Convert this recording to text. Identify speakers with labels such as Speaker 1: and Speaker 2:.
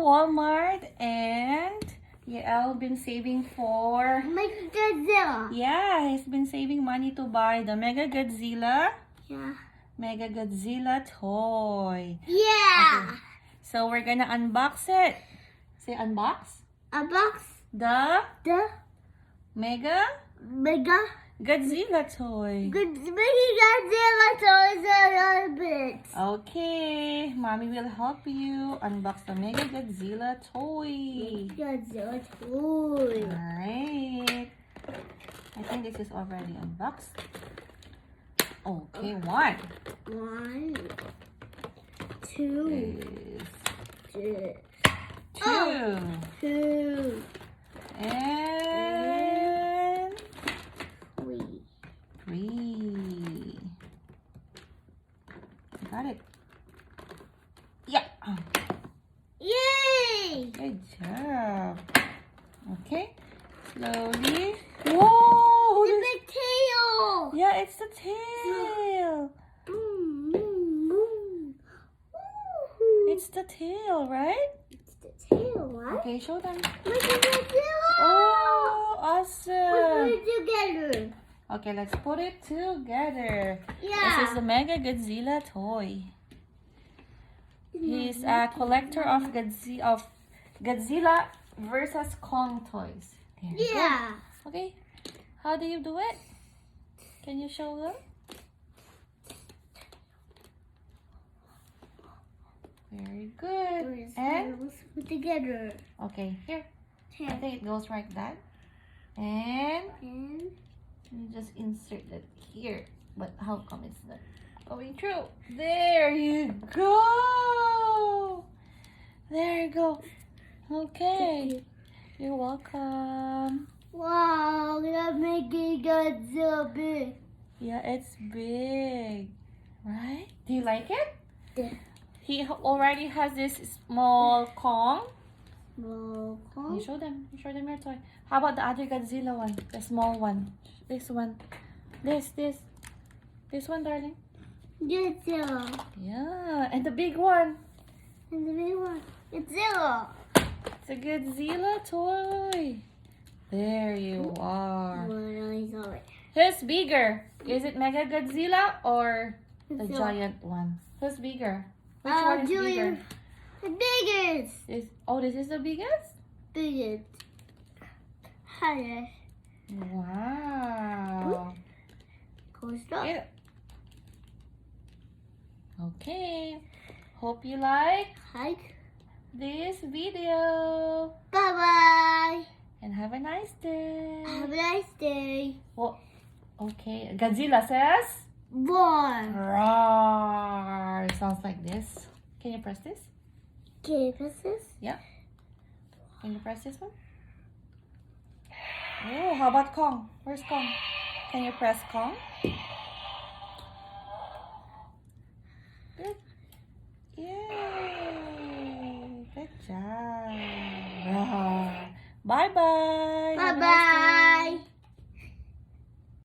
Speaker 1: Walmart and Yael been saving for...
Speaker 2: Mechagodzilla.
Speaker 1: Yeah, he's been saving money to buy the Mechagodzilla.
Speaker 2: Yeah.
Speaker 1: Mechagodzilla toy.
Speaker 2: Yeah.
Speaker 1: Okay. So we're gonna unbox it. Say unbox.
Speaker 2: A box.
Speaker 1: The
Speaker 2: The
Speaker 1: Mechagodzilla
Speaker 2: Mega
Speaker 1: toy.
Speaker 2: Mechagodzilla toys are a bit.
Speaker 1: Okay, mommy will help you unbox the Mechagodzilla toy.
Speaker 2: Godzilla toy.
Speaker 1: Alright. I think this is already unboxed. Okay, one.
Speaker 2: 1, 2,
Speaker 1: Is two.
Speaker 2: Oh. 2,
Speaker 1: And
Speaker 2: 3.
Speaker 1: three. Got it. Yeah.
Speaker 2: Yay!
Speaker 1: Good job. Okay. Slowly. Whoa!
Speaker 2: The big tail.
Speaker 1: Yeah, it's the tail.
Speaker 2: Boom, boom, boom. Woohoo.
Speaker 1: It's the tail, right?
Speaker 2: It's the tail, right?
Speaker 1: Okay, show them.
Speaker 2: Mechagodzilla.
Speaker 1: Oh,
Speaker 2: Let's
Speaker 1: awesome.
Speaker 2: put it together.
Speaker 1: Okay, let's put it together.
Speaker 2: Yeah.
Speaker 1: This is the Mechagodzilla toy. He's a collector of Godzilla versus Kong toys. There you go.
Speaker 2: Yeah.
Speaker 1: Okay, how do you do it? Can you show them? Very good. And
Speaker 2: Let's put together.
Speaker 1: okay, here. I
Speaker 2: And
Speaker 1: think it goes like that. And you just insert it here. But how come it's not going through? There you go. There you go. Okay. You're welcome.
Speaker 2: wow, that making Godzilla big.
Speaker 1: Yeah, it's big. Right? Do you like it?
Speaker 2: Yeah.
Speaker 1: He already has this small Kong.
Speaker 2: Well,
Speaker 1: You show them. You show them your toy. How about the other Godzilla one? The small one. This one. This one, darling.
Speaker 2: Godzilla.
Speaker 1: Yeah. And the big one.
Speaker 2: And the big one. Godzilla.
Speaker 1: It's a Godzilla toy. There you are. Who's bigger? Is it Mechagodzilla or the
Speaker 2: Godzilla.
Speaker 1: giant one? Who's bigger? Which one is bigger?
Speaker 2: The biggest.
Speaker 1: This is the biggest?
Speaker 2: Biggest. Highest.
Speaker 1: Wow.
Speaker 2: Cool stuff.
Speaker 1: Yeah. Okay. Hope you like
Speaker 2: Hike.
Speaker 1: this video.
Speaker 2: Bye-bye.
Speaker 1: And have a nice day.
Speaker 2: Have a nice day.
Speaker 1: Oh, okay. Godzilla says,
Speaker 2: One.
Speaker 1: roar. It sounds like this. Can you press this?
Speaker 2: Okay, what's this?
Speaker 1: Yeah. Can you press this one? Oh, how about Kong? Where's Kong? Can you press Kong? Good. Yay! Good job. Bye-bye.
Speaker 2: Bye-bye.